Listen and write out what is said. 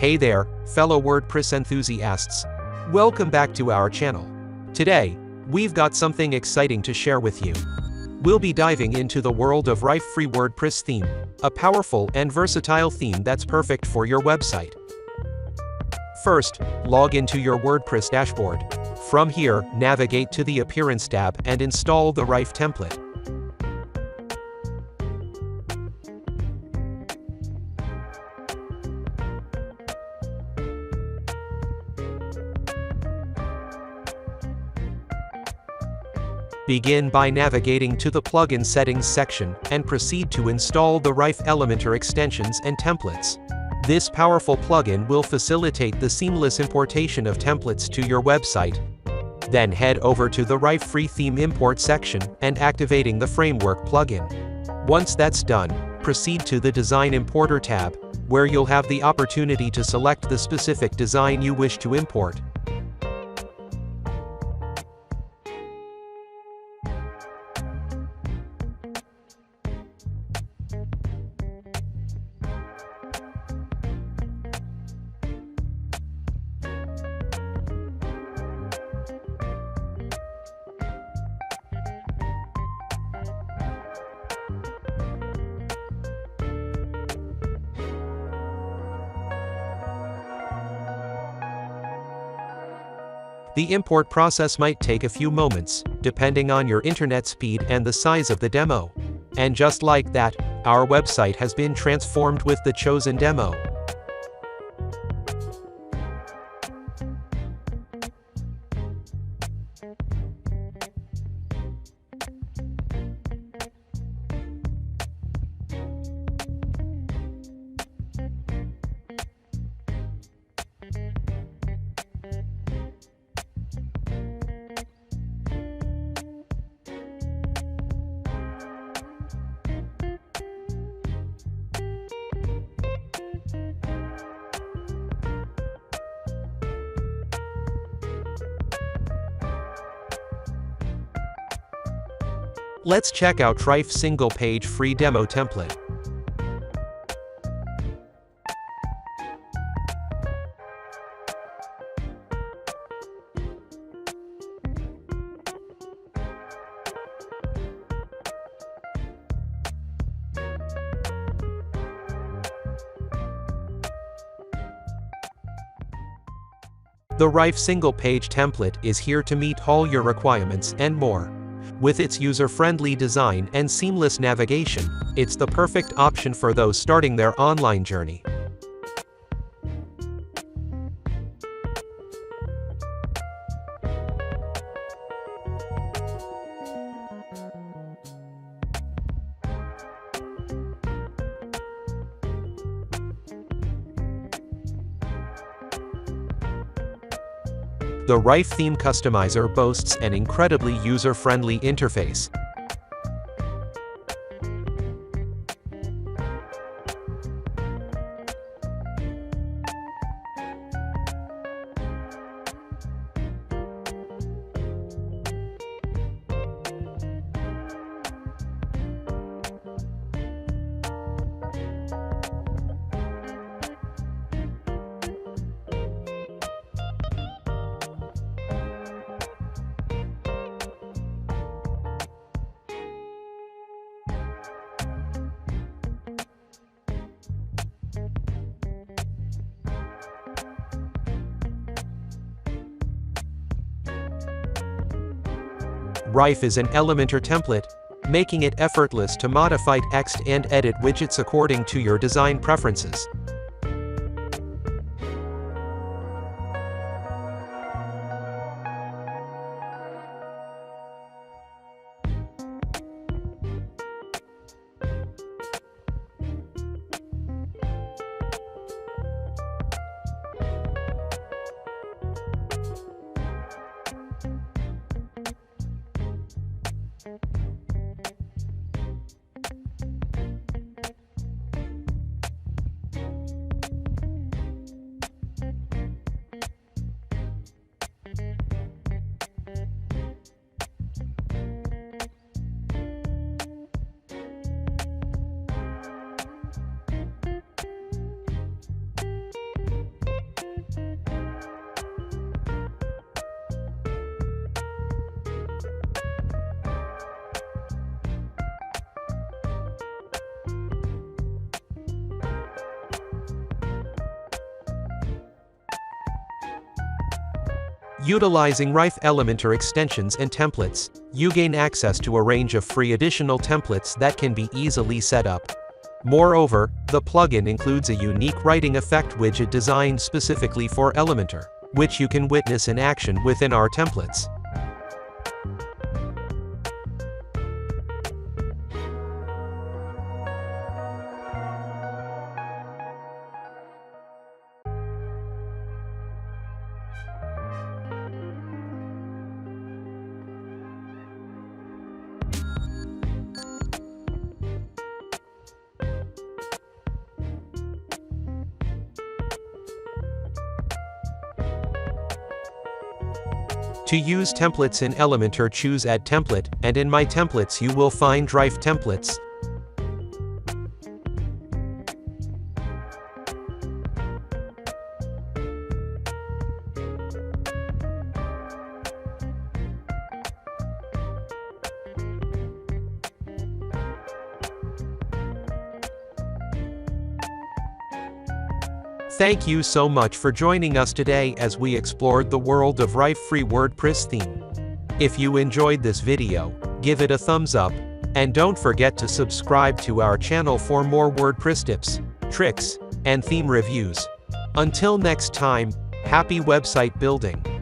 Hey there, fellow WordPress enthusiasts. Welcome back to our channel. Today, we've got something exciting to share with you. We'll be diving into the world of Rife Free WordPress Theme, a powerful and versatile theme that's perfect for your website. First, log into your WordPress dashboard. From here, navigate to the Appearance tab and install the Rife template. Begin by navigating to the Plugin Settings section and proceed to install the Rife Elementor Extensions and Templates. This powerful plugin will facilitate the seamless importation of templates to your website. Then head over to the Rife Free Theme Import section and activating the Framework plugin. Once that's done, proceed to the Design Importer tab, where you'll have the opportunity to select the specific design you wish to import. The import process might take a few moments, depending on your internet speed and the size of the demo. And just like that, our website has been transformed with the chosen demo. Let's check out Rife single-page free demo template. The Rife single-page template is here to meet all your requirements and more. With its user-friendly design and seamless navigation, it's the perfect option for those starting their online journey. The Rife Theme Customizer boasts an incredibly user-friendly interface. Rife is an Elementor template, making it effortless to modify text and edit widgets according to your design preferences. Utilizing Rife Elementor extensions and templates, you gain access to a range of free additional templates that can be easily set up. Moreover, the plugin includes a unique writing effect widget designed specifically for Elementor, which you can witness in action within our templates. To use templates in Elementor, choose Add Template, and in My Templates you will find Rife Templates. Thank you so much for joining us today as we explored the world of Rife free WordPress theme. If you enjoyed this video, give it a thumbs up, and don't forget to subscribe to our channel for more WordPress tips, tricks, and theme reviews. Until next time, happy website building!